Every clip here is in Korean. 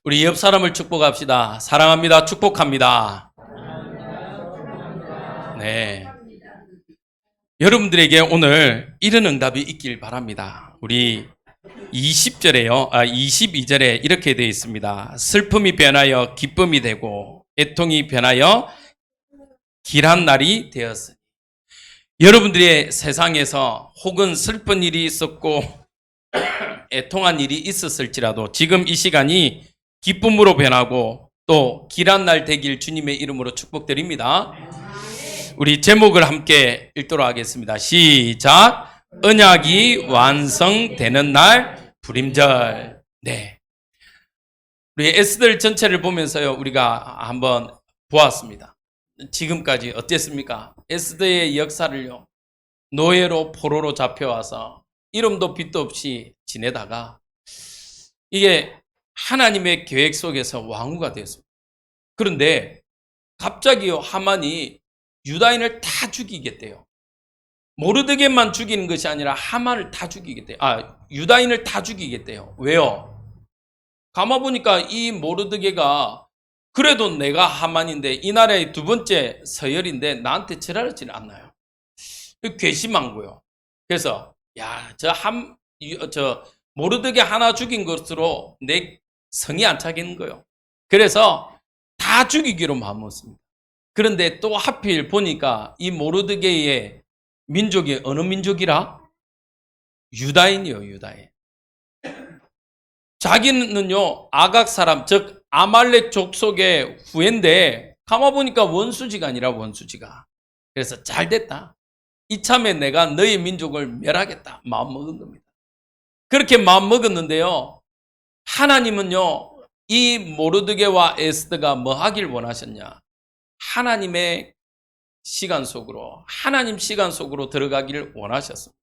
우리 옆 사람을 축복합시다. 사랑합니다. 축복합니다. 네. 여러분들에게 오늘 이런 응답이 있길 바랍니다. 우리 22절에 이렇게 되어 있습니다. 슬픔이 변하여 기쁨이 되고 애통이 변하여 길한 날이 되었으니. 여러분들의 세상에서 혹은 슬픈 일이 있었고 애통한 일이 있었을지라도 지금 이 시간이 기쁨으로 변하고 또 길한 날 되길 주님의 이름으로 축복드립니다. 우리 제목을 함께 읽도록 하겠습니다. 시작. 언약이 완성되는 날 불임절. 네. 우리 에스더 전체를 보면서요, 우리가 한번 보았습니다. 지금까지 어땠습니까? 에스더의 역사를요, 노예로 포로로 잡혀와서 이름도 빛도 없이 지내다가 이게 하나님의 계획 속에서 왕후가 되었습니다. 그런데 갑자기요, 하만이 유다인을 다 죽이겠대요. 모르드게만 죽이는 것이 아니라 하만을 다 죽이겠대요. 유다인을 다 죽이겠대요. 왜요? 가만보니까 이 모르드게가 그래도 내가 하만인데 이 나라의 두 번째 서열인데 나한테 절하지는 않나요? 괘씸한 거요. 그래서 저 모르드게 하나 죽인 것으로 내 성이 안 차겠는 거요. 그래서 다 죽이기로 마음먹었습니다. 그런데 또 하필 보니까 이 모르드게의 민족이 어느 민족이라? 유다인이요, 유다인. 자기는요, 아각 사람, 즉 아말렉 족속의 후예인데 가만보니까 원수지가 아니라 원수지가. 그래서 잘 됐다. 이참에 내가 너희 민족을 멸하겠다. 마음먹은 겁니다. 그렇게 마음먹었는데요, 하나님은요, 이 모르드게와 에스더가 뭐 하길 원하셨냐? 하나님의 시간 속으로, 하나님 시간 속으로 들어가기를 원하셨습니다.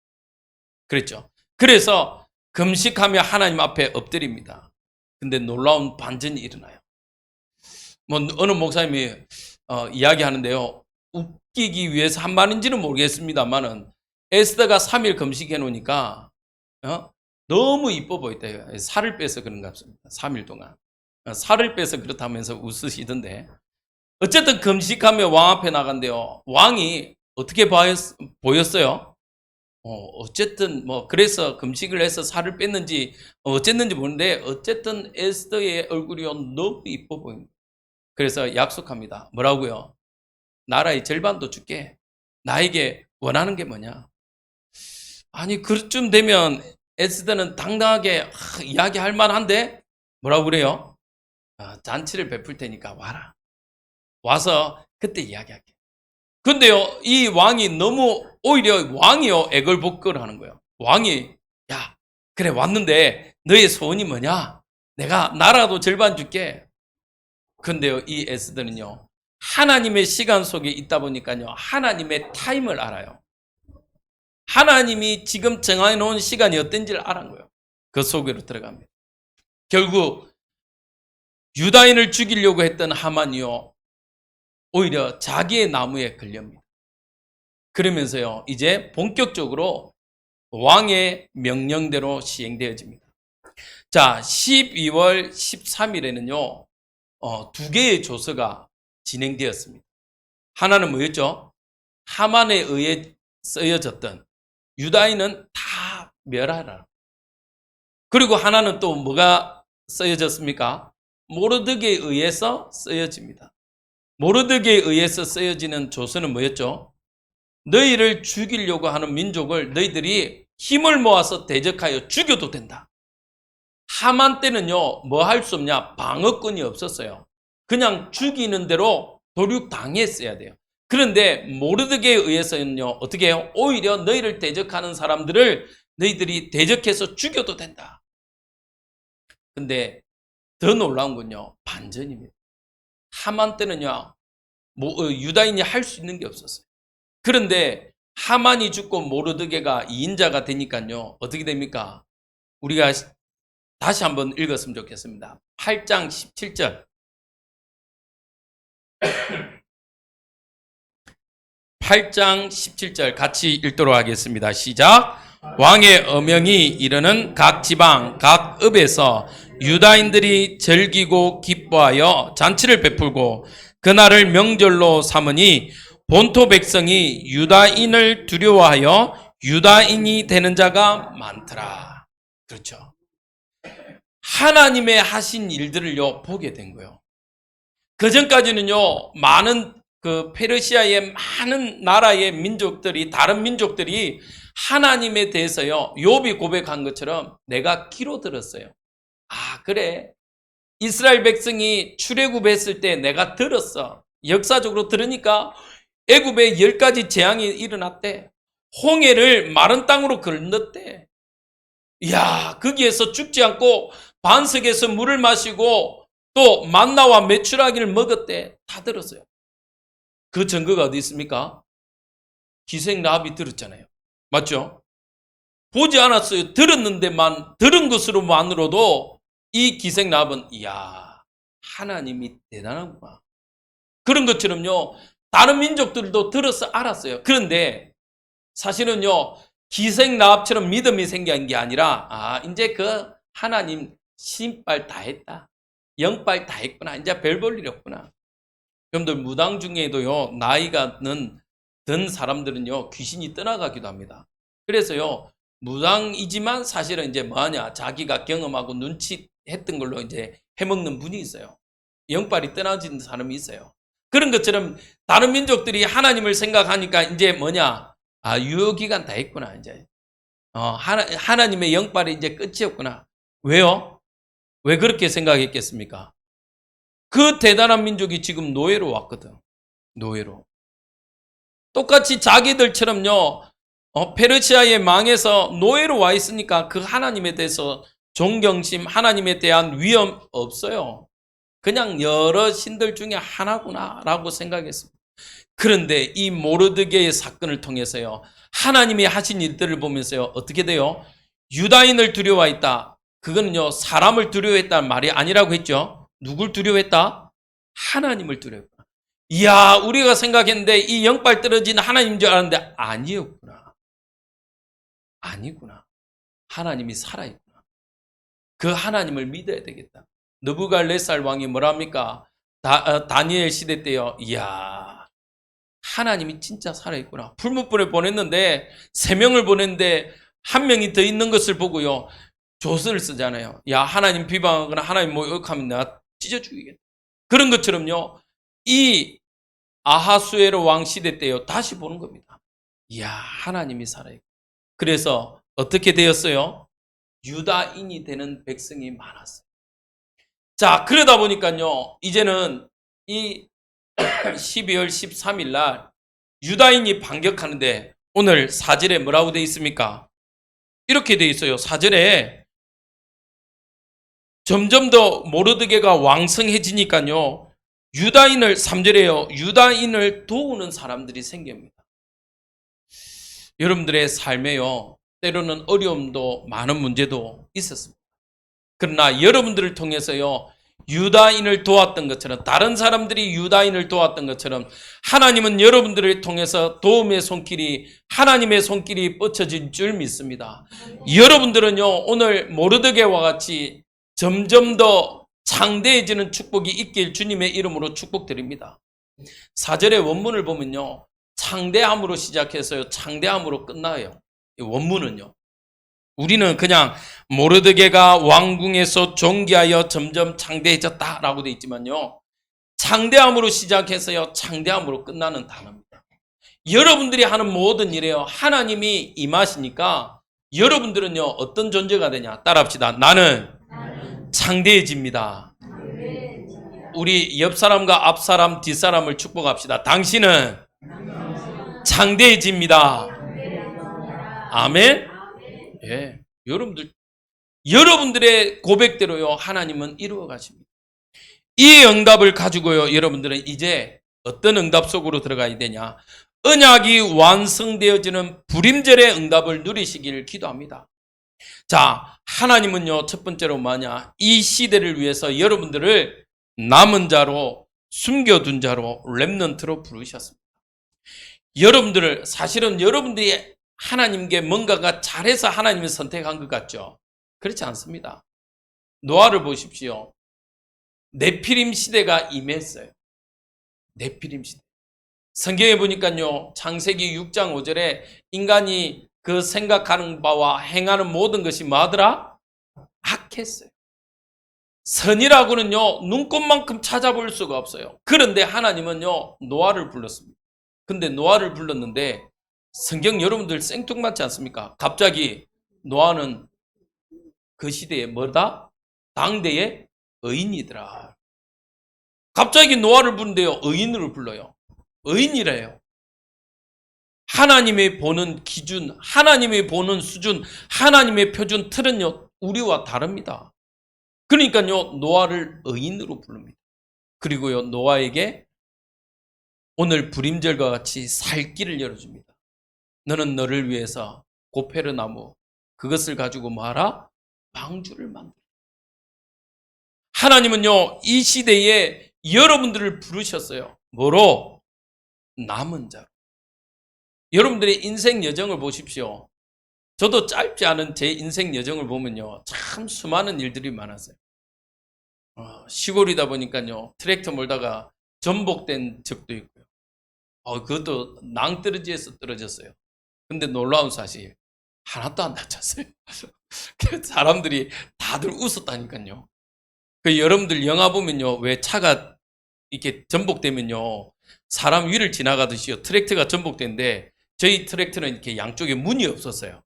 그랬죠. 그래서 금식하며 하나님 앞에 엎드립니다. 근데 놀라운 반전이 일어나요. 어느 목사님이 이야기하는데요, 웃기기 위해서 한 말인지는 모르겠습니다만은 에스더가 3일 금식해 놓으니까 너무 이뻐 보였대요. 살을 빼서 그런 것 같습니다. 3일 동안 살을 빼서 그렇다면서 웃으시던데, 어쨌든 금식하며 왕 앞에 나간대요. 왕이 어떻게 보였어요? 어쨌든 그래서 금식을 해서 살을 뺐는지 어쨌는지 모르는데 어쨌든 에스더의 얼굴이 너무 이뻐 보입니다. 그래서 약속합니다. 뭐라고요? 나라의 절반도 줄게. 나에게 원하는 게 뭐냐? 아니, 그쯤 되면 에스더는 당당하게 이야기할 만한데 뭐라고 그래요? 잔치를 베풀 테니까 와라. 와서 그때 이야기할게. 근데요, 이 왕이 오히려 왕이요, 애걸복걸 하는 거예요. 왕이, 야, 그래, 왔는데 너의 소원이 뭐냐? 내가 나라도 절반 줄게. 근데요, 이 에스더는요, 하나님의 시간 속에 있다 보니까요, 하나님의 타임을 알아요. 하나님이 지금 정해 놓은 시간이 어떤지를 알은 거예요. 그 속으로 들어갑니다. 결국 유다인을 죽이려고 했던 하만이요, 오히려 자기의 나무에 걸립니다. 그러면서요, 이제 본격적으로 왕의 명령대로 시행되어집니다. 자, 12월 13일에는요, 두 개의 조서가 진행되었습니다. 하나는 뭐였죠? 하만에 의해 쓰여졌던 유다인은 다 멸하라. 그리고 하나는 또 뭐가 쓰여졌습니까? 모르드게에 의해서 쓰여집니다. 모르드게에 의해서 쓰여지는 조서는 뭐였죠? 너희를 죽이려고 하는 민족을 너희들이 힘을 모아서 대적하여 죽여도 된다. 하만 때는요, 뭐 할 수 없냐? 방어권이 없었어요. 그냥 죽이는 대로 도륙당했어야 돼요. 그런데 모르드게에 의해서는요, 어떻게 해요? 오히려 너희를 대적하는 사람들을 너희들이 대적해서 죽여도 된다. 근데 더 놀라운 건요, 반전입니다. 하만 때는요, 유다인이 할 수 있는 게 없었어요. 그런데 하만이 죽고 모르드게가 2인자가 되니까요, 어떻게 됩니까? 우리가 다시 한번 읽었으면 좋겠습니다. 8장 17절. 8장 17절 같이 읽도록 하겠습니다. 시작. 왕의 어명이 이르는 각 지방 각 읍에서 유다인들이 즐기고 기뻐하여 잔치를 베풀고 그날을 명절로 삼으니 본토 백성이 유다인을 두려워하여 유다인이 되는 자가 많더라. 그렇죠. 하나님의 하신 일들을요 보게 된 거예요. 그 전까지는요 많은 그 페르시아의 많은 나라의 민족들이, 다른 민족들이 하나님에 대해서요 욥이 고백한 것처럼 내가 귀로 들었어요. 아 그래, 이스라엘 백성이 출애굽했을 때 내가 들었어. 역사적으로 들으니까 애굽에 10가지 재앙이 일어났대. 홍해를 마른 땅으로 건넜대. 이야, 거기에서 죽지 않고 반석에서 물을 마시고 또 만나와 메추라기를 먹었대. 다 들었어요. 그 증거가 어디 있습니까? 기생 라합이 들었잖아요. 맞죠? 보지 않았어요. 들었는데만, 들은 것으로만으로도 이 기생 라합은 이야, 하나님이 대단하구나. 그런 것처럼요 다른 민족들도 들어서 알았어요. 그런데 사실은요 기생 라합처럼 믿음이 생긴 게 아니라 이제 그 하나님 신발 다 했다, 영발 다 했구나, 이제 별 볼 일 없구나. 여러분들 무당 중에도요 나이가 든 사람들은요 귀신이 떠나가기도 합니다. 그래서요 무당이지만 사실은 이제 뭐하냐, 자기가 경험하고 눈치했던 걸로 이제 해먹는 분이 있어요. 영빨이 떠나진 사람이 있어요. 그런 것처럼 다른 민족들이 하나님을 생각하니까 이제 뭐냐, 유효기간 다 했구나. 이제 하나님의 영빨이 이제 끝이었구나. 왜요? 왜 그렇게 생각했겠습니까? 그 대단한 민족이 지금 노예로 왔거든. 노예로. 똑같이 자기들처럼요 페르시아의 망해서 노예로 와 있으니까 그 하나님에 대해서 존경심, 하나님에 대한 위험 없어요. 그냥 여러 신들 중에 하나구나 라고 생각했습니다. 그런데 이 모르드게의 사건을 통해서요 하나님이 하신 일들을 보면서요 어떻게 돼요? 유다인을 두려워했다. 그거는요 사람을 두려워했다는 말이 아니라고 했죠. 누굴 두려워했다? 하나님을 두려워했다. 이야, 우리가 생각했는데 이 영빨 떨어진 하나님인 줄 알았는데 아니었구나. 아니구나. 하나님이 살아있구나. 그 하나님을 믿어야 되겠다. 느부갓네살 왕이 뭐랍니까? 다니엘 시대 때요. 이야, 하나님이 진짜 살아있구나. 풀무불에 보냈는데 3명을 보냈는데 1명이 더 있는 것을 보고요 조서를 쓰잖아요. 야, 하나님 비방하거나 하나님 모욕하면 내가 찢어 죽이겠다. 그런 것처럼요 이 아하수에로 왕 시대 때요 다시 보는 겁니다. 이야, 하나님이 살아있고. 그래서 어떻게 되었어요? 유다인이 되는 백성이 많았어요. 자, 그러다 보니까요 이제는 이 12월 13일 날 유다인이 반격하는데 오늘 4절에 뭐라고 되어 있습니까? 이렇게 되어 있어요. 4절에 점점 더 모르드게가 왕성해지니까요 유다인을, 3절에요 유다인을 도우는 사람들이 생깁니다. 여러분들의 삶에요 때로는 어려움도 많은 문제도 있었습니다. 그러나 여러분들을 통해서요 유다인을 도왔던 것처럼, 다른 사람들이 유다인을 도왔던 것처럼 하나님은 여러분들을 통해서 도움의 손길이, 하나님의 손길이 뻗쳐진 줄 믿습니다. 여러분들은요 오늘 모르드게와 같이 점점 더 창대해지는 축복이 있길 주님의 이름으로 축복드립니다. 4절의 원문을 보면요 창대함으로 시작해서요 창대함으로 끝나요. 이 원문은요 우리는 그냥 모르드게가 왕궁에서 존귀하여 점점 창대해졌다라고 되어 있지만요 창대함으로 시작해서요 창대함으로 끝나는 단어입니다. 여러분들이 하는 모든 일에요 하나님이 임하시니까 여러분들은요 어떤 존재가 되냐, 따라합시다. 나는 창대해집니다. 우리 옆 사람과 앞 사람, 뒷 사람을 축복합시다. 당신은 창대해집니다. 아멘. 예, 여러분들의 고백대로요 하나님은 이루어 가십니다. 이 응답을 가지고요 여러분들은 이제 어떤 응답 속으로 들어가야 되냐, 언약이 완성되어지는 불임절의 응답을 누리시기를 기도합니다. 자, 하나님은요 첫 번째로 뭐냐, 이 시대를 위해서 여러분들을 남은 자로, 숨겨둔 자로, 렘넌트로 부르셨습니다. 여러분들을, 사실은 여러분들이 하나님께 뭔가가 잘해서 하나님이 선택한 것 같죠? 그렇지 않습니다. 노아를 보십시오. 네피림 시대가 임했어요. 네피림 시대. 성경에 보니까요, 창세기 6장 5절에 인간이 그 생각하는 바와 행하는 모든 것이 뭐하더라? 악했어요. 선이라고는요, 눈꽃만큼 찾아볼 수가 없어요. 그런데 하나님은요, 노아를 불렀습니다. 근데 노아를 불렀는데, 성경 여러분들 생뚱맞지 않습니까? 갑자기 노아는 그 시대에 뭐다? 당대의 의인이더라. 갑자기 노아를 부른대요. 의인으로 불러요. 의인이래요. 하나님의 보는 기준, 하나님의 보는 수준, 하나님의 표준 틀은요, 우리와 다릅니다. 그러니까요, 노아를 의인으로 부릅니다. 그리고요, 노아에게 오늘 불임절과 같이 살 길을 열어줍니다. 너는 너를 위해서 고페르 나무, 그것을 가지고 뭐하라? 방주를 만들어. 하나님은요, 이 시대에 여러분들을 부르셨어요. 뭐로? 남은 자로. 여러분들의 인생 여정을 보십시오. 저도 짧지 않은 제 인생 여정을 보면요, 참 수많은 일들이 많았어요. 시골이다 보니까요, 트랙터 몰다가 전복된 적도 있고요. 그것도 낭떠러지에서 떨어졌어요. 근데 놀라운 사실, 하나도 안 다쳤어요. 사람들이 다들 웃었다니까요. 여러분들 영화 보면요, 왜 차가 이렇게 전복되면요, 사람 위를 지나가듯이요, 트랙터가 전복된데, 저희 트랙터는 이렇게 양쪽에 문이 없었어요.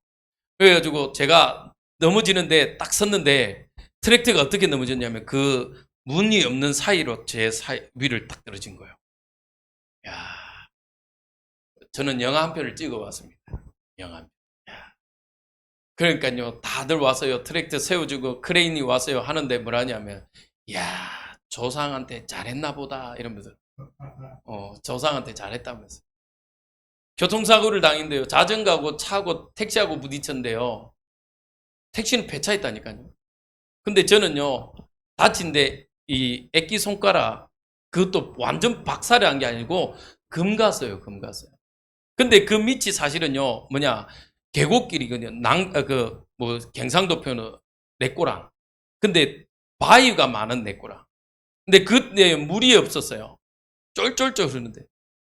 그래가지고 제가 넘어지는데 딱 섰는데, 트랙터가 어떻게 넘어졌냐면, 그 문이 없는 사이로 제 위를 딱 떨어진 거예요. 야, 저는 영화 한 편을 찍어봤습니다. 영화 한 편. 그러니까요, 다들 와서요, 트랙터 세워주고 크레인이 와서요 하는데 뭐라냐면, 야, 조상한테 잘했나 보다 이러면서, 조상한테 잘했다면서. 교통사고를 당했는데요, 자전거하고 차하고 택시하고 부딪혔는데요, 택시는 폐차했다니까요. 근데 저는요, 다친데 이 애기 손가락, 그것도 완전 박살이 난 게 아니고 금 갔어요, 금 갔어요. 근데 그 밑이 사실은요, 뭐냐, 계곡길이거든요. 경상도 표현은 내꼬랑. 근데 바위가 많은 내꼬랑. 근데 그때 물이 없었어요. 쫄쫄쫄 흐르는데.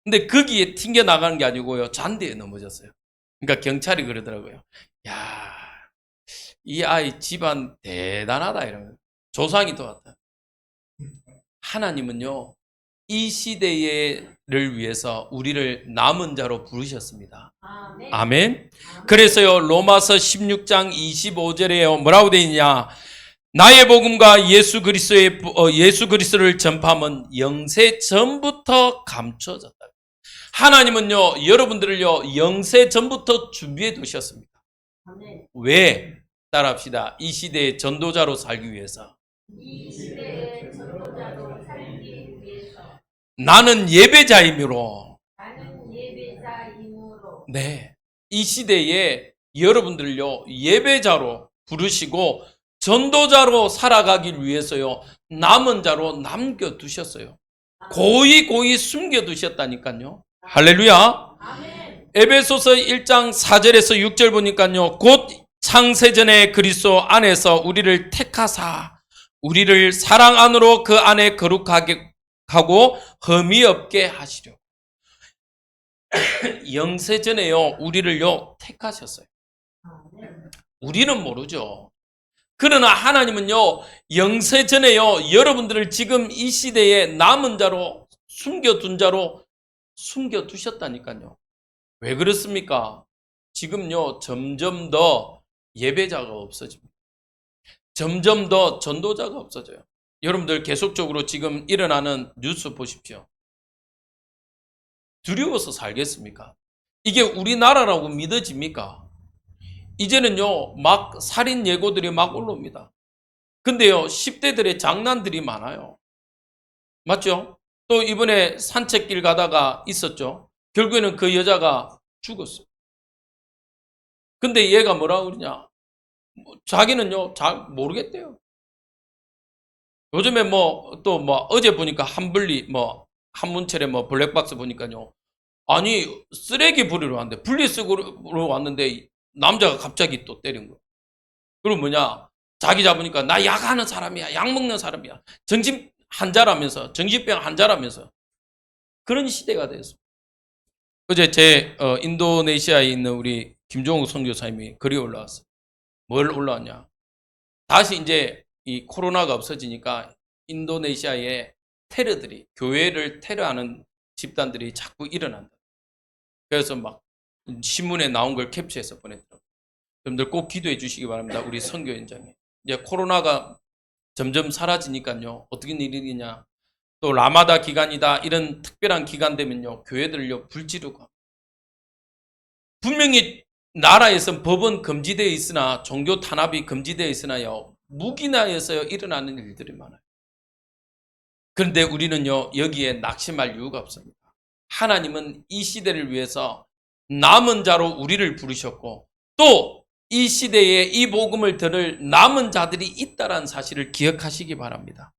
근데 거기에 튕겨 나가는 게 아니고요, 잔디에 넘어졌어요. 그러니까 경찰이 그러더라고요. 야, 이 아이 집안 대단하다 이러면. 조상이 도왔다. 하나님은요, 이 시대를 위해서 우리를 남은 자로 부르셨습니다. 아멘. 아멘. 그래서요, 로마서 16장 25절에요, 뭐라고 되어 있냐? 나의 복음과 예수 그리스도를 전파하면 영세 전부터 감춰졌다. 하나님은요, 여러분들을요, 영세 전부터 준비해 두셨습니다. 아멘. 왜? 따라합시다. 이 시대의 전도자로 살기 위해서. 이 시대의 전도자로 살기 위해서. 나는 예배자이므로. 네. 이 시대에 여러분들요, 예배자로 부르시고 전도자로 살아가길 위해서요, 남은 자로 남겨두셨어요. 고이 숨겨두셨다니까요. 할렐루야. 아멘. 에베소서 1장 4절에서 6절 보니까요, 곧 창세전에 그리스도 안에서 우리를 택하사 우리를 사랑 안으로 그 안에 거룩하게 하고 흠이 없게 하시려. 영세전에요, 우리를요 택하셨어요. 우리는 모르죠. 그러나 하나님은요, 영세전에요, 여러분들을 지금 이 시대에 남은 자로, 숨겨둔 자로 숨겨두셨다니까요. 왜 그렇습니까? 지금요, 점점 더 예배자가 없어집니다. 점점 더 전도자가 없어져요. 여러분들 계속적으로 지금 일어나는 뉴스 보십시오. 두려워서 살겠습니까? 이게 우리나라라고 믿어집니까? 이제는요, 막 살인 예고들이 막 올라옵니다. 근데요, 10대들의 장난들이 많아요. 맞죠? 또 이번에 산책길 가다가 있었죠. 결국에는 그 여자가 죽었어요. 근데 얘가 뭐라고 그러냐? 자기는요, 잘 모르겠대요. 요즘에 어제 보니까 한문철에 블랙박스 보니까요, 아니, 쓰레기 버리러 왔는데, 분리수거로 왔는데, 남자가 갑자기 또 때린 거야. 그리고 뭐냐, 자기 잡으니까 나 약하는 사람이야, 약 먹는 사람이야, 정신 환자라면서, 정신병 환자라면서. 그런 시대가 됐어. 어제 인도네시아에 있는 우리 김종욱 선교사님이 글이 올라왔어요. 뭘 올라왔냐. 다시 이제 이 코로나가 없어지니까 인도네시아의 테러들이, 교회를 테러하는 집단들이 자꾸 일어난다. 그래서 막 신문에 나온 걸 캡처해서 보냈더라고요. 여러분들 꼭 기도해 주시기 바랍니다. 우리 선교 현장에. 이제 코로나가 점점 사라지니까요. 어떻게 일이냐. 또 라마다 기간이다. 이런 특별한 기간 되면요. 교회들요. 불지르고. 분명히 나라에서 법은 금지되어 있으나, 종교 탄압이 금지되어 있으나요. 무기나에서 일어나는 일들이 많아요. 그런데 우리는요. 여기에 낙심할 이유가 없습니다. 하나님은 이 시대를 위해서 남은 자로 우리를 부르셨고, 또 이 시대에 이 복음을 들을 남은 자들이 있다는 사실을 기억하시기 바랍니다.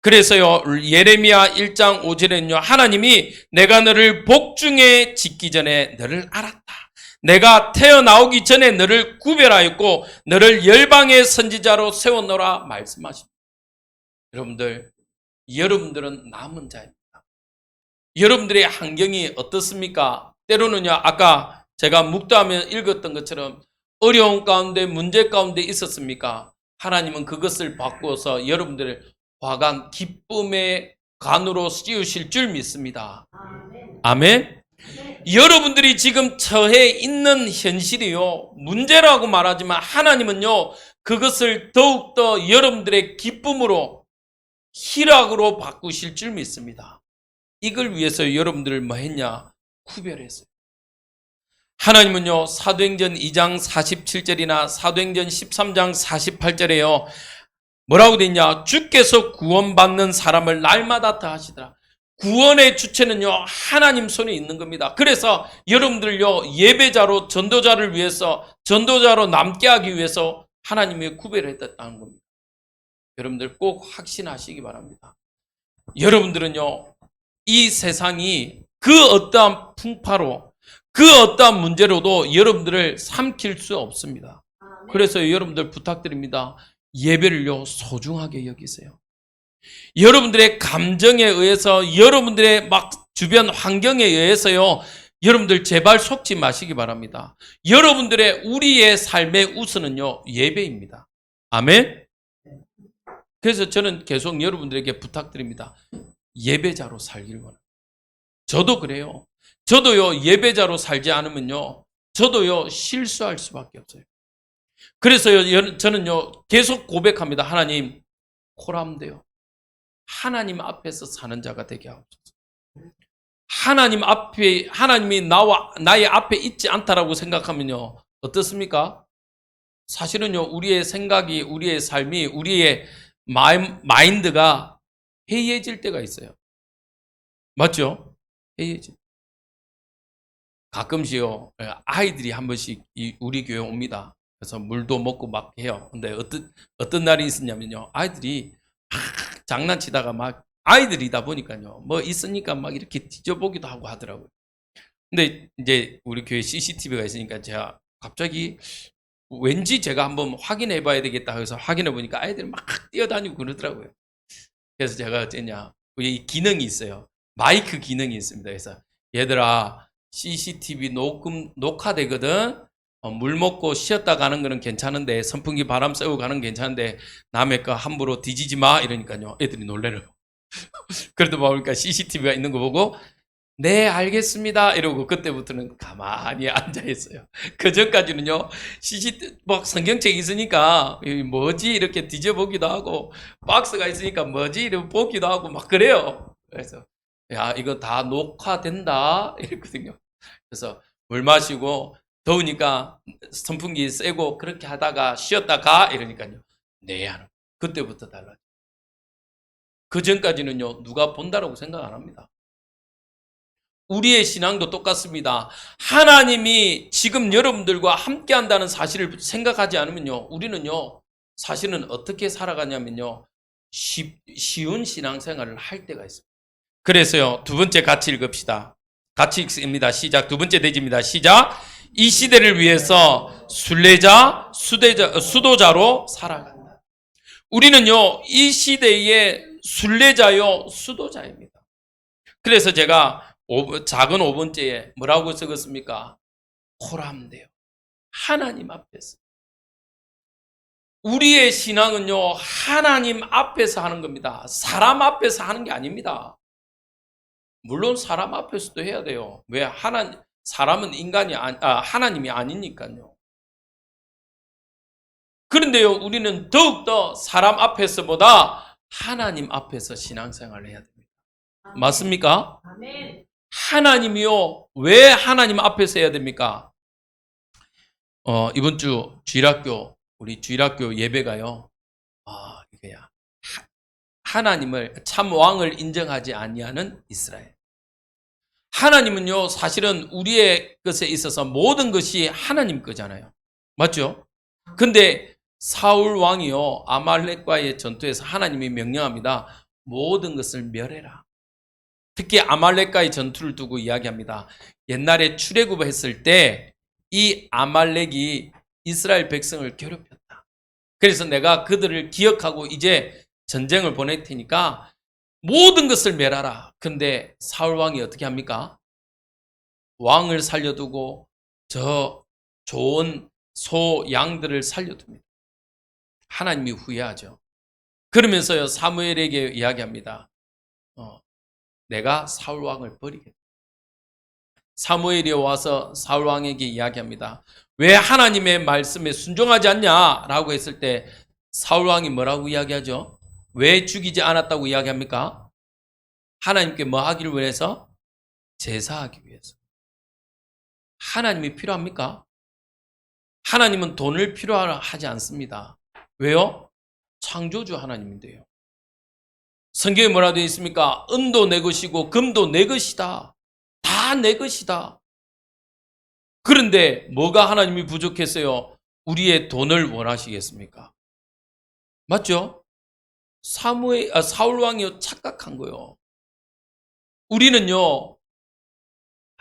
그래서요, 예레미야 1장 5절에는요, 하나님이 내가 너를 복중에 짓기 전에 너를 알았다. 내가 태어나오기 전에 너를 구별하였고 너를 열방의 선지자로 세워놓으라 말씀하십니다. 여러분들은 남은 자입니다. 여러분들의 환경이 어떻습니까? 때로는요, 아까 제가 묵도하며 읽었던 것처럼 어려운 가운데, 문제 가운데 있었습니까? 하나님은 그것을 바꾸어서 여러분들을 화관, 기쁨의 관으로 씌우실 줄 믿습니다. 아멘. 여러분들이 지금 처해 있는 현실이요, 문제라고 말하지만 하나님은요, 그것을 더욱더 여러분들의 기쁨으로, 희락으로 바꾸실 줄 믿습니다. 이걸 위해서 여러분들을 뭐 했냐? 구별했어요. 하나님은요, 사도행전 2장 47절이나 사도행전 13장 48절에요, 뭐라고 되어 있냐? 주께서 구원받는 사람을 날마다 더하시더라. 구원의 주체는요, 하나님 손에 있는 겁니다. 그래서 여러분들요, 예배자로, 전도자를 위해서, 전도자로 남게 하기 위해서 하나님이 구별했다는 겁니다. 여러분들 꼭 확신하시기 바랍니다. 여러분들은요, 이 세상이 그 어떠한 풍파로, 그 어떠한 문제로도 여러분들을 삼킬 수 없습니다. 그래서 여러분들 부탁드립니다. 예배를요, 소중하게 여기세요. 여러분들의 감정에 의해서, 여러분들의 막 주변 환경에 의해서요, 여러분들 제발 속지 마시기 바랍니다. 우리의 삶의 우선은요, 예배입니다. 아멘? 그래서 저는 계속 여러분들에게 부탁드립니다. 예배자로 살길 원합니다. 저도 그래요. 저도요, 예배자로 살지 않으면요, 저도요, 실수할 수밖에 없어요. 그래서요, 저는요, 계속 고백합니다. 하나님, 코람데요. 하나님 앞에서 사는 자가 되게 하옵소서. 하나님이 나의 앞에 있지 않다라고 생각하면요, 어떻습니까? 사실은요, 우리의 생각이, 우리의 삶이, 우리의 마인드가 해이해질 때가 있어요. 맞죠? 해이해질. 가끔씩요, 아이들이 한 번씩 우리 교회 옵니다. 그래서 물도 먹고 막 해요. 근데 어떤 날이 있었냐면요, 아이들이 막 장난치다가 막, 아이들이다 보니까요, 뭐 있으니까 막 이렇게 뒤져보기도 하고 하더라고요. 근데 이제 우리 교회 CCTV가 있으니까 제가 갑자기 왠지 제가 한번 확인해 봐야 되겠다 해서 확인해 보니까 아이들이 막 뛰어다니고 그러더라고요. 그래서 제가 어쨌냐, 이 기능이 있어요. 마이크 기능이 있습니다. 그래서 얘들아, CCTV 녹화되거든. 물 먹고 쉬었다 가는 거는 괜찮은데, 선풍기 바람 쐬고 가는 건 괜찮은데 남의 거 함부로 뒤지지 마 이러니까요, 애들이 놀래요. 그래도 보니까 CCTV가 있는 거 보고 네 알겠습니다 이러고 그때부터는 가만히 앉아 있어요. 그 전까지는요, CCTV 막 성경책이 있으니까 뭐지 이렇게 뒤져보기도 하고, 박스가 있으니까 뭐지 이렇게 보기도 하고 막 그래요. 그래서 야, 이거 다 녹화된다 이랬거든요. 그래서 물 마시고 더우니까 선풍기 쐬고 그렇게 하다가 쉬었다 가 이러니까요, 네 하는. 그때부터 달라요. 그 전까지는요, 누가 본다라고 생각 안 합니다. 우리의 신앙도 똑같습니다. 하나님이 지금 여러분들과 함께 한다는 사실을 생각하지 않으면요, 우리는요, 사실은 어떻게 살아가냐면요, 쉬운 신앙생활을 할 때가 있습니다. 그래서요, 두 번째 같이 읽읍시다. 같이 읽습니다. 시작. 두 번째 대지입니다. 시작. 이 시대를 위해서 순례자, 수도자로 살아간다. 우리는요, 이 시대의 순례자요, 수도자입니다. 그래서 제가 작은 5번째에 뭐라고 적었습니까? 호람돼요. 하나님 앞에서. 우리의 신앙은요, 하나님 앞에서 하는 겁니다. 사람 앞에서 하는 게 아닙니다. 물론 사람 앞에서도 해야 돼요. 왜? 사람은 하나님이 아니니까요. 그런데요, 우리는 더욱더 사람 앞에서보다 하나님 앞에서 신앙생활을 해야 됩니다. 아멘. 맞습니까? 아멘. 하나님이요, 왜 하나님 앞에서 해야 됩니까? 이번 주 우리 주일학교 예배가요, 이거야. 하나님을, 참 왕을 인정하지 아니하는 이스라엘. 하나님은요, 사실은 우리의 것에 있어서 모든 것이 하나님 거잖아요. 맞죠? 근데 사울 왕이요, 아말렉과의 전투에서 하나님이 명령합니다. 모든 것을 멸해라. 특히 아말렉과의 전투를 두고 이야기합니다. 옛날에 출애굽했을 때 이 아말렉이 이스라엘 백성을 괴롭혔다. 그래서 내가 그들을 기억하고 이제 전쟁을 보낼 테니까 모든 것을 멸하라. 근데 사울 왕이 어떻게 합니까? 왕을 살려두고 저 좋은 소, 양들을 살려둡니다. 하나님이 후회하죠. 그러면서요, 사무엘에게 이야기합니다. 내가 사울 왕을 버리겠다. 사무엘이 와서 사울 왕에게 이야기합니다. 왜 하나님의 말씀에 순종하지 않냐? 라고 했을 때 사울 왕이 뭐라고 이야기하죠? 왜 죽이지 않았다고 이야기합니까? 하나님께 뭐 하기를 위해서? 제사하기 위해서. 하나님이 필요합니까? 하나님은 돈을 필요하지 않습니다. 왜요? 창조주 하나님인데요. 성경에 뭐라 되어 있습니까? 은도 내 것이고 금도 내 것이다. 다 내 것이다. 그런데 뭐가 하나님이 부족했어요? 우리의 돈을 원하시겠습니까? 맞죠? 사울 왕이 착각한 거예요. 우리는요,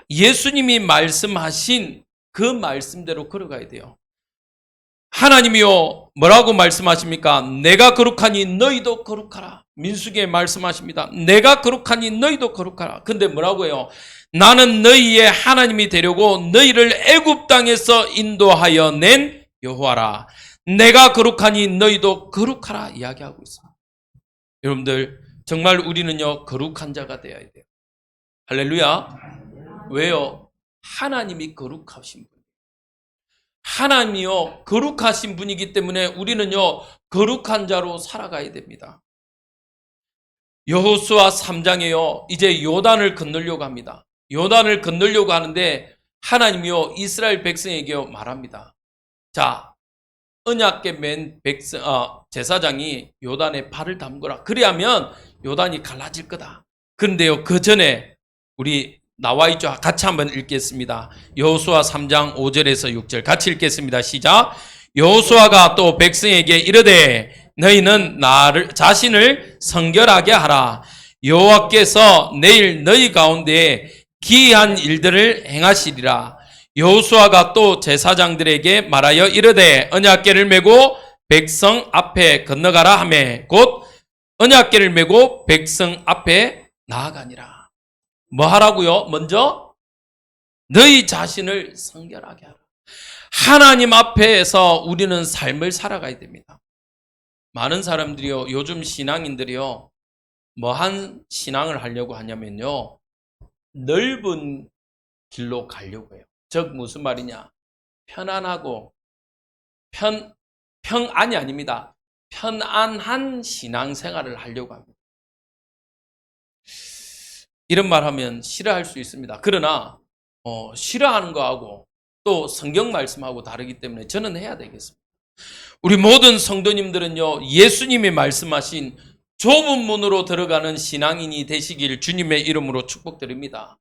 예수님이 말씀하신 그 말씀대로 걸어가야 돼요. 하나님이요, 뭐라고 말씀하십니까? 내가 거룩하니 너희도 거룩하라. 민수기에 말씀하십니다. 내가 거룩하니 너희도 거룩하라. 근데 뭐라고 해요? 나는 너희의 하나님이 되려고 너희를 애굽 땅에서 인도하여 낸 여호와라. 내가 거룩하니 너희도 거룩하라 이야기하고 있습니다. 여러분들, 정말 우리는요, 거룩한 자가 되어야 돼요. 할렐루야. 왜요? 하나님이 거룩하신 분. 하나님이요, 거룩하신 분이기 때문에 우리는요, 거룩한 자로 살아가야 됩니다. 여호수아 3장에요, 이제 요단을 건너려고 합니다. 요단을 건너려고 하는데 하나님이요, 이스라엘 백성에게 말합니다. 자, 언약궤 맨 제사장이 요단에 발을 담그라. 그래야면 요단이 갈라질 거다. 그런데요, 그 전에 우리 나와 있죠. 같이 한번 읽겠습니다. 여호수아 3장 5절에서 6절 같이 읽겠습니다. 시작. 여호수아가 또 백성에게 이르되 너희는 자신을 성결하게 하라. 여호와께서 내일 너희 가운데 기이한 일들을 행하시리라. 여호수아가 또 제사장들에게 말하여 이르되 언약궤를 메고 백성 앞에 건너가라 하매 곧 언약궤를 메고 백성 앞에 나아가니라. 뭐 하라고요? 먼저 너희 자신을 성결하게 하라. 하나님 앞에서 우리는 삶을 살아가야 됩니다. 많은 사람들이요, 요즘 신앙인들이요, 뭐한 신앙을 하려고 하냐면요, 넓은 길로 가려고 해요. 즉 무슨 말이냐? 편안하고 평안이 아닙니다. 편안한 신앙생활을 하려고 합니다. 이런 말 하면 싫어할 수 있습니다. 그러나 싫어하는 거하고 또 성경 말씀하고 다르기 때문에 저는 해야 되겠습니다. 우리 모든 성도님들은요, 예수님이 말씀하신 좁은 문으로 들어가는 신앙인이 되시길 주님의 이름으로 축복드립니다.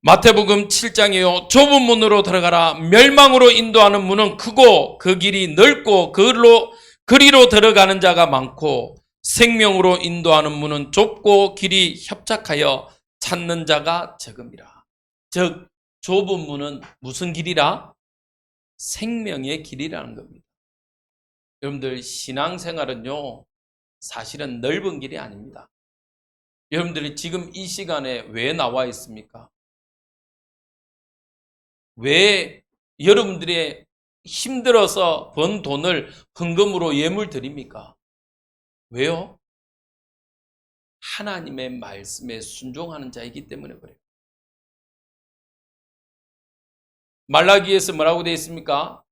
마태복음 7장에요, 좁은 문으로 들어가라. 멸망으로 인도하는 문은 크고 그 길이 넓고 그리로 들어가는 자가 많고 생명으로 인도하는 문은 좁고 길이 협착하여 찾는 자가 적음이라. 즉 좁은 문은 무슨 길이라? 생명의 길이라는 겁니다. 여러분들 신앙생활은요 사실은 넓은 길이 아닙니다. 여러분들이 지금 이 시간에 왜 나와 있습니까? 왜 여러분들이 힘들어서 번 돈을 헌금으로 예물 드립니까? 왜요? 하나님의 말씀에 순종하는 자이기 때문에 그래요. 말라기에서 뭐라고 되어 있습니까?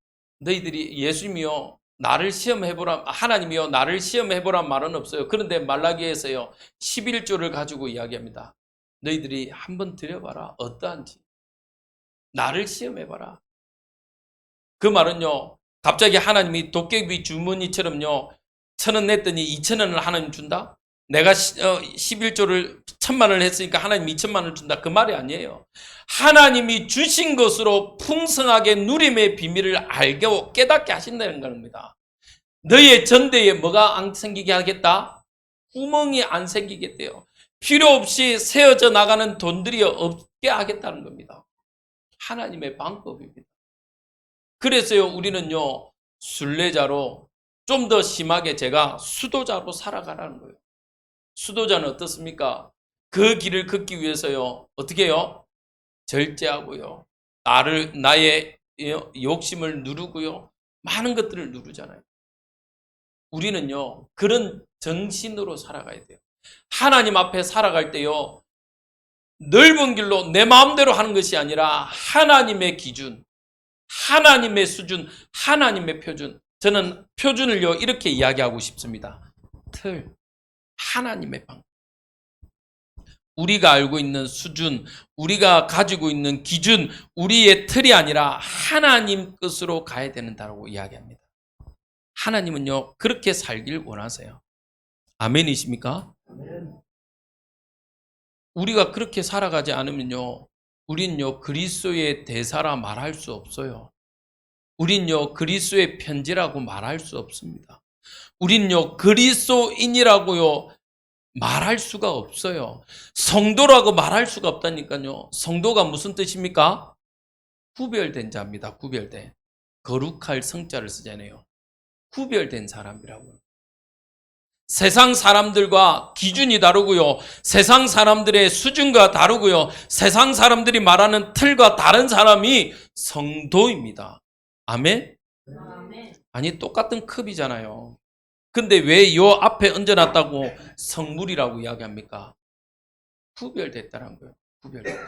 너희들이 예수님이요 나를 시험해보라, 하나님이요 나를 시험해보란 말은 없어요. 그런데 말라기에서요 11조를 가지고 이야기합니다. 너희들이 한번 드려봐라 어떠한지, 나를 시험해봐라. 그 말은요 갑자기 하나님이 도깨비 주머니처럼요 1,000원 냈더니 2,000원을 하나님 준다? 내가 11조를 1,000만원을 했으니까 하나님 2,000만원을 준다, 그 말이 아니에요. 하나님이 주신 것으로 풍성하게 누림의 비밀을 알게 깨닫게 하신다는 겁니다. 너의 전대에 뭐가 안 생기게 하겠다? 구멍이 안 생기겠대요. 필요 없이 세어져 나가는 돈들이 없게 하겠다는 겁니다. 하나님의 방법입니다. 그래서요 우리는요 순례자로, 좀 더 심하게 제가 수도자로 살아가라는 거예요. 수도자는 어떻습니까? 그 길을 걷기 위해서요 어떻게 해요? 절제하고요 나의 욕심을 누르고요 많은 것들을 누르잖아요. 우리는요 그런 정신으로 살아가야 돼요. 하나님 앞에 살아갈 때요 넓은 길로 내 마음대로 하는 것이 아니라 하나님의 기준, 하나님의 수준, 하나님의 표준. 저는 표준을요 이렇게 이야기하고 싶습니다. 틀, 하나님의 방. 우리가 알고 있는 수준, 우리가 가지고 있는 기준, 우리의 틀이 아니라 하나님 뜻으로 가야 된다고 이야기합니다. 하나님은요 그렇게 살길 원하세요. 아멘이십니까? 우리가 그렇게 살아가지 않으면요 우린요 그리스도의 대사라 말할 수 없어요. 우린요 그리스도의 편지라고 말할 수 없습니다. 우린요 그리스도인이라고요 말할 수가 없어요. 성도라고 말할 수가 없다니까요. 성도가 무슨 뜻입니까? 구별된 자입니다. 구별된. 거룩할 성자를 쓰잖아요. 구별된 사람이라고요. 세상 사람들과 기준이 다르고요. 세상 사람들의 수준과 다르고요. 세상 사람들이 말하는 틀과 다른 사람이 성도입니다. 아멘? 아니 똑같은 컵이잖아요. 근데 왜 요 앞에 얹어놨다고 성물이라고 이야기합니까? 구별됐다는 거예요. 구별됐다.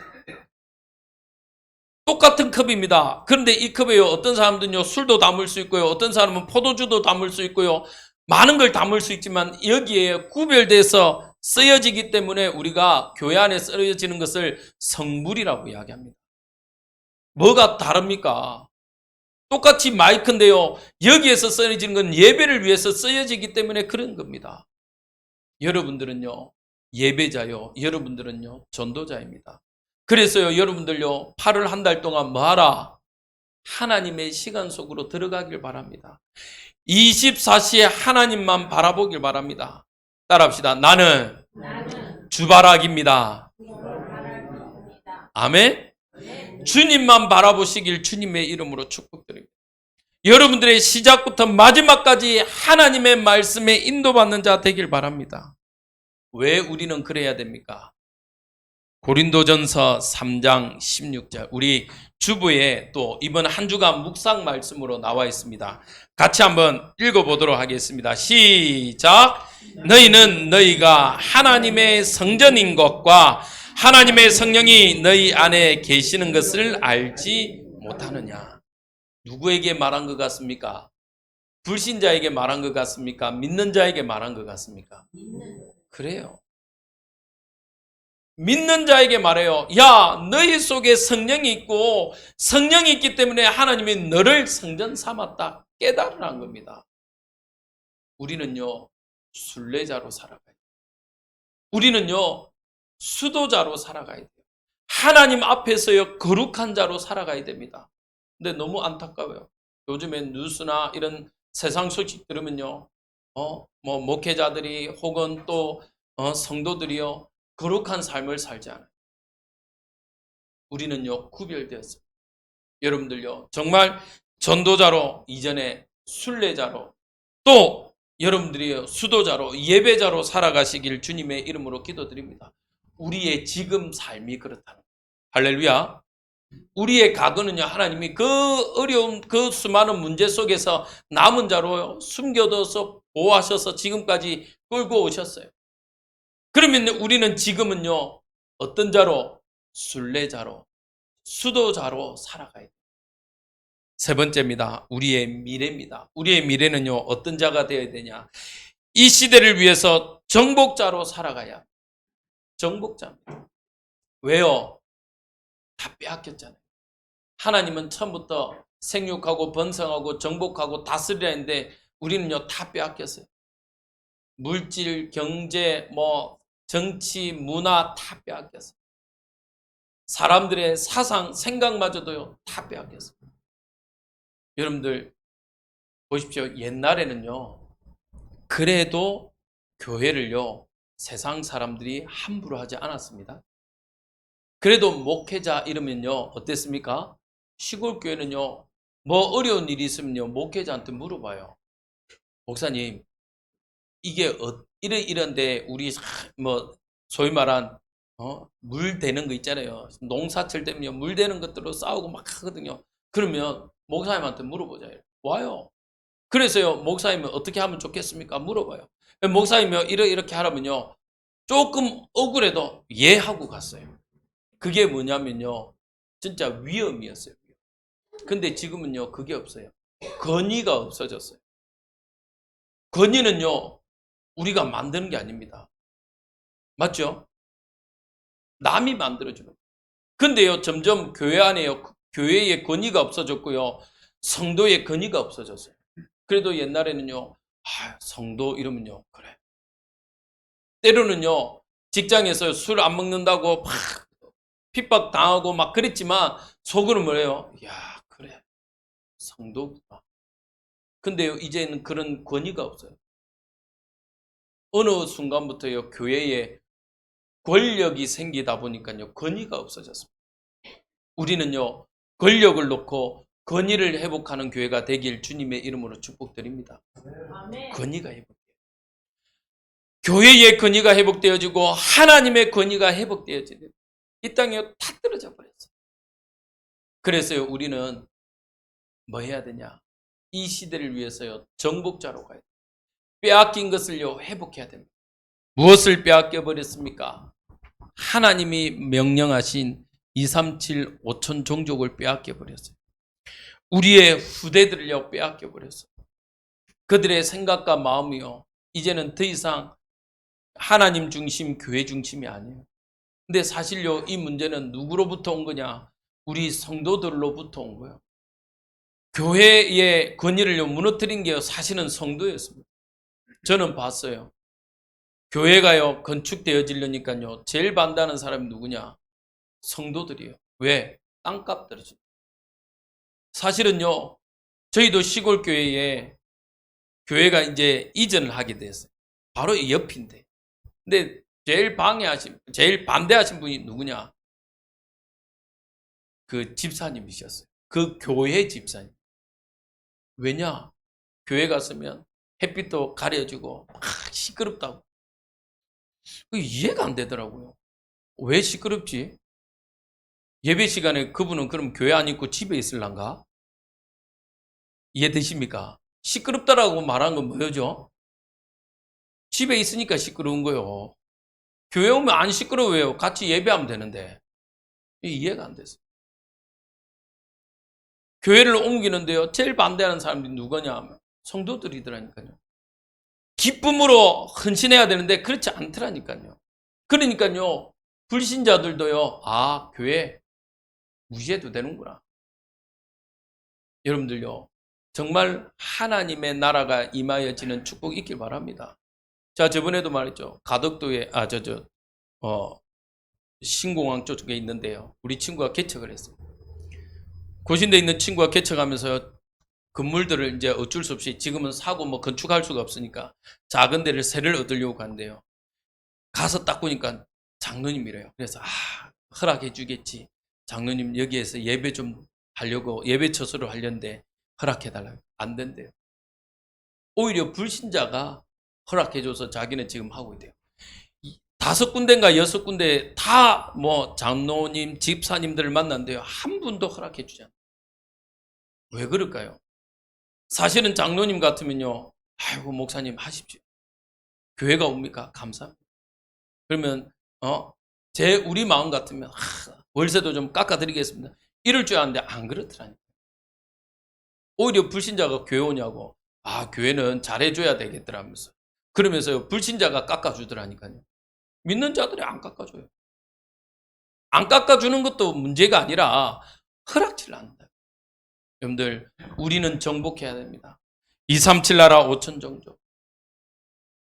똑같은 컵입니다. 그런데 이 컵에요 어떤 사람들은요 술도 담을 수 있고요. 어떤 사람은 포도주도 담을 수 있고요. 많은 걸 담을 수 있지만 여기에 구별돼서 쓰여지기 때문에 우리가 교회 안에 쓰여지는 것을 성물이라고 이야기합니다. 뭐가 다릅니까? 똑같이 마이크인데요. 여기에서 쓰여지는 건 예배를 위해서 쓰여지기 때문에 그런 겁니다. 여러분들은요. 예배자요. 여러분들은요. 전도자입니다. 그래서요. 여러분들요. 8월 한 달 동안 뭐하라? 하나님의 시간 속으로 들어가길 바랍니다. 24시에 하나님만 바라보길 바랍니다. 따라합시다. 나는 주바라기입니다. 아멘? 주님만 바라보시길 주님의 이름으로 축복드립니다. 여러분들의 시작부터 마지막까지 하나님의 말씀에 인도받는 자 되길 바랍니다. 왜 우리는 그래야 됩니까? 고린도전서 3장 16절 우리 주부에 또 이번 한 주간 묵상 말씀으로 나와 있습니다. 같이 한번 읽어보도록 하겠습니다. 시작! 너희는 너희가 하나님의 성전인 것과 하나님의 성령이 너희 안에 계시는 것을 알지 못하느냐. 누구에게 말한 것 같습니까? 불신자에게 말한 것 같습니까? 믿는 자에게 말한 것 같습니까? 그래요. 믿는 자에게 말해요. 야, 너희 속에 성령이 있고 성령이 있기 때문에 하나님이 너를 성전 삼았다. 깨달으라는 겁니다. 우리는요 순례자로 살아가야 돼요. 우리는요 수도자로 살아가야 돼요. 하나님 앞에서요 거룩한 자로 살아가야 됩니다. 근데 너무 안타까워요. 요즘에 뉴스나 이런 세상 소식 들으면요 목회자들이 혹은 또 성도들이요 거룩한 삶을 살지 않아요. 우리는요, 구별되었습니다. 여러분들요, 정말 전도자로, 이전에 순례자로, 또 여러분들이 수도자로, 예배자로 살아가시길 주님의 이름으로 기도드립니다. 우리의 지금 삶이 그렇다는, 할렐루야. 우리의 과거는요, 하나님이 그 어려운, 그 수많은 문제 속에서 남은 자로 숨겨둬서 보호하셔서 지금까지 끌고 오셨어요. 그러면 우리는 지금은요, 어떤 자로? 순례자로, 수도자로 살아가야 돼요. 세 번째입니다. 우리의 미래입니다. 우리의 미래는요, 어떤 자가 되어야 되냐? 이 시대를 위해서 정복자로 살아가야 합니다. 정복자입니다. 왜요? 다 빼앗겼잖아요. 하나님은 처음부터 생육하고 번성하고 정복하고 다스리라 했는데 우리는요, 다 빼앗겼어요. 물질, 경제, 정치, 문화 다 빼앗겼어요. 사람들의 사상, 생각마저도요, 다 빼앗겼어요. 여러분들 보십시오. 옛날에는요, 그래도 교회를요, 세상 사람들이 함부로 하지 않았습니다. 그래도 목회자 이러면요, 어땠습니까? 시골 교회는요, 어려운 일이 있으면요, 목회자한테 물어봐요. 목사님, 이게 이런데 우리 소위 말한 물 대는 거 있잖아요. 농사철 되면요, 물 대는 것들로 싸우고 막 하거든요. 그러면 목사님한테 물어보자. 와요. 그래서요, 목사님은 어떻게 하면 좋겠습니까? 물어봐요. 목사님이 이렇게 하라면요, 조금 억울해도 예 하고 갔어요. 그게 뭐냐면요, 진짜 위험이었어요. 근데 지금은요, 그게 없어요. 건의가 없어졌어요. 건의는요, 우리가 만드는 게 아닙니다. 맞죠? 남이 만들어주는 거예요. 근데요, 점점 교회 안에요, 교회의 건의가 없어졌고요, 성도의 건의가 없어졌어요. 그래도 옛날에는요, 성도 이러면요, 그래. 때로는요, 직장에서 술 안 먹는다고 막 핍박 당하고 막 그랬지만 속으로 뭐래요? 야, 그래. 성도구나. 근데요, 이제는 그런 권위가 없어요. 어느 순간부터요, 교회에 권력이 생기다 보니까요, 권위가 없어졌습니다. 우리는요, 권력을 놓고 권위를 회복하는 교회가 되길 주님의 이름으로 축복드립니다. 권위가 회복돼요. 교회의 권위가 회복되어지고 하나님의 권위가 회복되어지는 이 땅에 다 떨어져 버렸어요. 그래서요, 우리는 뭐 해야 되냐? 이 시대를 위해서요, 정복자로 가야 돼요. 빼앗긴 것을요, 회복해야 됩니다. 무엇을 빼앗겨 버렸습니까? 하나님이 명령하신 237 5천 종족을 빼앗겨 버렸어요. 우리의 후대들을요, 빼앗겨 버렸어요. 그들의 생각과 마음이요, 이제는 더 이상 하나님 중심, 교회 중심이 아니에요. 근데 사실요, 이 문제는 누구로부터 온 거냐? 우리 성도들로부터 온 거예요. 교회의 권위를 무너뜨린 게 사실은 성도였습니다. 저는 봤어요. 교회가요, 건축되어지려니까요, 제일 반대하는 사람이 누구냐? 성도들이에요. 왜? 땅값 떨어져. 사실은요, 저희도 시골 교회에 교회가 이제 이전을 하게 됐어요. 바로 이 옆인데. 근데 제일 반대하신 분이 누구냐? 그 집사님이셨어요. 그 교회 집사님. 왜냐? 교회 갔으면 햇빛도 가려지고 막 시끄럽다고. 이해가 안 되더라고요. 왜 시끄럽지? 예배 시간에 그분은 그럼 교회 안 있고 집에 있을란가? 이해되십니까? 시끄럽다라고 말한 건 뭐죠? 집에 있으니까 시끄러운 거요. 교회 오면 안 시끄러워요. 같이 예배하면 되는데. 이해가 안 됐어요. 교회를 옮기는데요, 제일 반대하는 사람들이 누구냐 하면 성도들이더라니까요. 기쁨으로 헌신해야 되는데 그렇지 않더라니까요. 그러니까요, 불신자들도요, 교회 무시해도 되는구나. 여러분들요, 정말 하나님의 나라가 임하여지는 축복이 있길 바랍니다. 자, 저번에도 말했죠. 가덕도에, 신공항 쪽에 있는데요, 우리 친구가 개척을 했어요. 고신대 있는 친구가 개척하면서 건물들을 이제 어쩔 수 없이 지금은 사고 건축할 수가 없으니까 작은 데를 세를 얻으려고 간대요. 가서 딱 보니까 장로님이래요. 그래서 허락해 주겠지. 장로님 여기에서 예배 좀 하려고 예배 처소를 하려는데 허락해달라고. 안 된대요. 오히려 불신자가 허락해줘서 자기는 지금 하고 있대요. 5군데인가 6군데 다 뭐 장로님, 집사님들을 만난대요. 한 분도 허락해주지 않아요. 왜 그럴까요? 사실은 장로님 같으면요, 아이고 목사님 하십시오. 교회가 옵니까? 감사합니다. 그러면 우리 마음 같으면 월세도 좀 깎아드리겠습니다. 이럴 줄 아는데 안 그렇더라니까요. 오히려 불신자가 교회 오냐고, 교회는 잘해줘야 되겠더라면서. 그러면서 불신자가 깎아주더라니까요. 믿는 자들이 안 깎아줘요. 안 깎아주는 것도 문제가 아니라 허락지를 않는다. 여러분들, 우리는 정복해야 됩니다. 237 나라 5천 종족,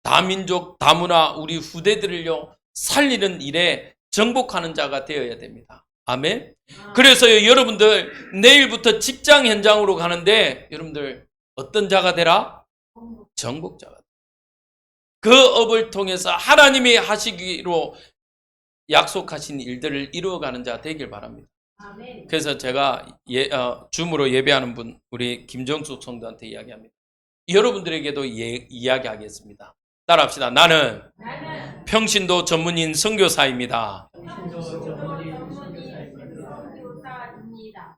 다민족, 다문화, 우리 후대들을요 살리는 일에 정복하는 자가 되어야 됩니다. 아멘. 그래서 여러분들 내일부터 직장 현장으로 가는데 여러분들 어떤 자가 되라? 정복자가 되라. 그 업을 통해서 하나님이 하시기로 약속하신 일들을 이루어가는 자 되길 바랍니다. 아멘. 그래서 제가 줌으로 예배하는 분 우리 김정숙 성도한테 이야기합니다. 여러분들에게도 이야기하겠습니다. 따라합시다. 나는 평신도 전문인 선교사입니다.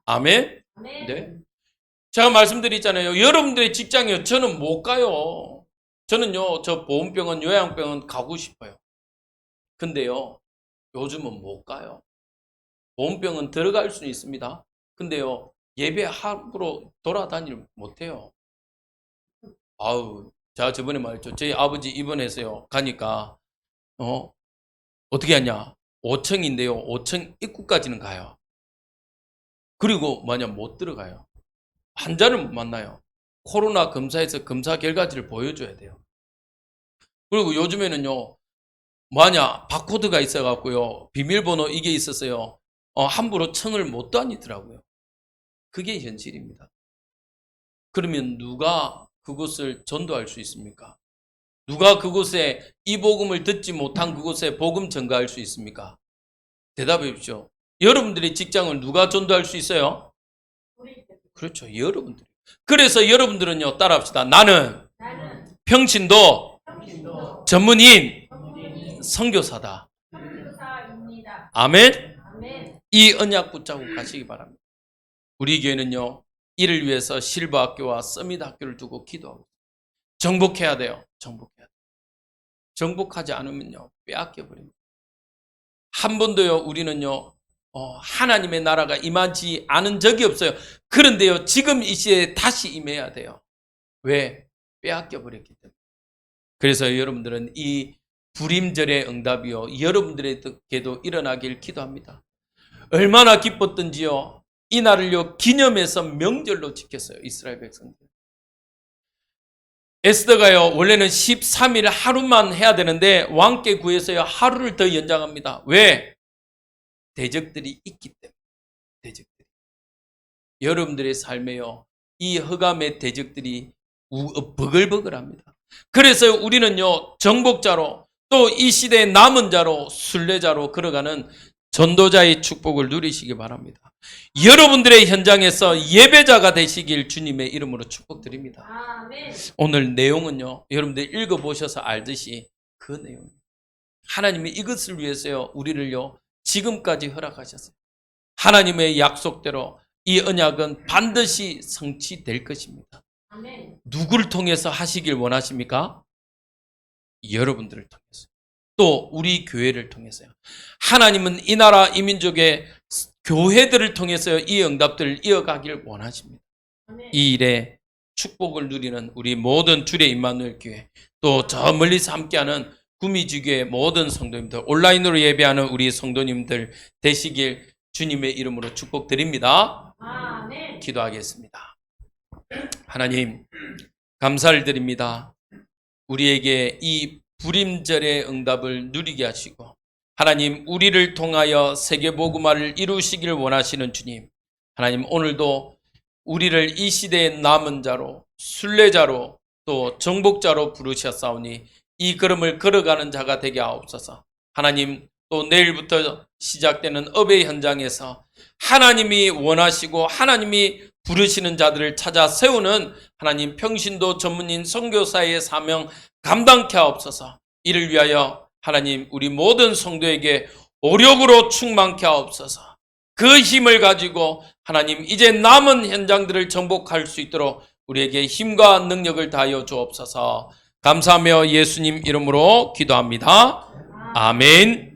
아멘. 네. 제가 말씀드렸잖아요. 여러분들의 직장이요. 저는 못 가요. 저는요, 저 보험병원, 요양병원 가고 싶어요. 근데요, 요즘은 못 가요. 보험병원 들어갈 수는 있습니다. 근데요, 예배 함부로 돌아다니를 못해요. 제가 저번에 말했죠. 저희 아버지 입원해서요, 가니까, 어떻게 하냐. 5층인데요, 5층 입구까지는 가요. 그리고 만약 못 들어가요. 환자를 못 만나요. 코로나 검사에서 검사 결과지를 보여줘야 돼요. 그리고 요즘에는요, 만약 바코드가 있어갖고요, 비밀번호 이게 있었어요. 함부로 층을 못 다니더라고요. 그게 현실입니다. 그러면 누가 그곳을 전도할 수 있습니까? 누가 그곳에 이 복음을 듣지 못한 그곳에 복음 전가할 수 있습니까? 대답해 주십시오. 여러분들의 직장을 누가 전도할 수 있어요? 그렇죠. 여러분들이. 그래서 여러분들은요, 따라합시다. 나는 평신도 전문인 선교사다. 아멘. 이 언약 붙잡고 가시기 바랍니다. 우리 교회는요, 이를 위해서 실버 학교와 서밋 학교를 두고 기도하고 있습니다. 정복해야 돼요. 정복해야 돼요. 정복하지 않으면요, 빼앗겨 버립니다. 한 번도요, 우리는요, 하나님의 나라가 임하지 않은 적이 없어요. 그런데요, 지금 이 시대에 다시 임해야 돼요. 왜? 빼앗겨 버렸기 때문에. 그래서 여러분들은 이 불임절의 응답이요, 여러분들에게도 일어나길 기도합니다. 얼마나 기뻤던지요, 이 날을요, 기념해서 명절로 지켰어요, 이스라엘 백성들. 에스더가요, 원래는 13일 하루만 해야 되는데 왕께 구해서요, 하루를 더 연장합니다. 왜? 대적들이 있기 때문에. 대적들이. 여러분들의 삶에요, 이 흑암의 대적들이 버글버글합니다. 그래서 우리는요, 정복자로, 또 이 시대의 남은 자로, 순례자로 걸어가는 전도자의 축복을 누리시기 바랍니다. 여러분들의 현장에서 예배자가 되시길 주님의 이름으로 축복드립니다. 아멘. 오늘 내용은요, 여러분들 읽어보셔서 알듯이 그 내용입니다. 하나님이 이것을 위해서요, 우리를요, 지금까지 허락하셨어요. 하나님의 약속대로 이 언약은 반드시 성취될 것입니다. 아멘. 누구를 통해서 하시길 원하십니까? 여러분들을 통해서. 또 우리 교회를 통해서요. 하나님은 이 나라 이 민족의 교회들을 통해서 이 응답들을 이어가길 원하십니다. 아멘. 이 일에 축복을 누리는 우리 모든 주의 임마누엘 교회, 또 저 멀리서 함께하는 구미지교의 모든 성도님들, 온라인으로 예배하는 우리 성도님들 되시길 주님의 이름으로 축복드립니다. 아멘. 기도하겠습니다. 하나님, 감사를 드립니다. 우리에게 이 불임절의 응답을 누리게 하시고, 하나님, 우리를 통하여 세계복음화를 이루시길 원하시는 주님, 하나님, 오늘도 우리를 이 시대의 남은 자로, 순례자로, 또 정복자로 부르셨사오니 이 걸음을 걸어가는 자가 되게 하옵소서. 하나님, 또 내일부터 시작되는 업의 현장에서 하나님이 원하시고 하나님이 부르시는 자들을 찾아 세우는 하나님 평신도 전문인 선교사의 사명 감당케 하옵소서. 이를 위하여 하나님 우리 모든 성도에게 오력으로 충만케 하옵소서. 그 힘을 가지고 하나님 이제 남은 현장들을 정복할 수 있도록 우리에게 힘과 능력을 다하여 주옵소서. 감사하며 예수님 이름으로 기도합니다. 아멘.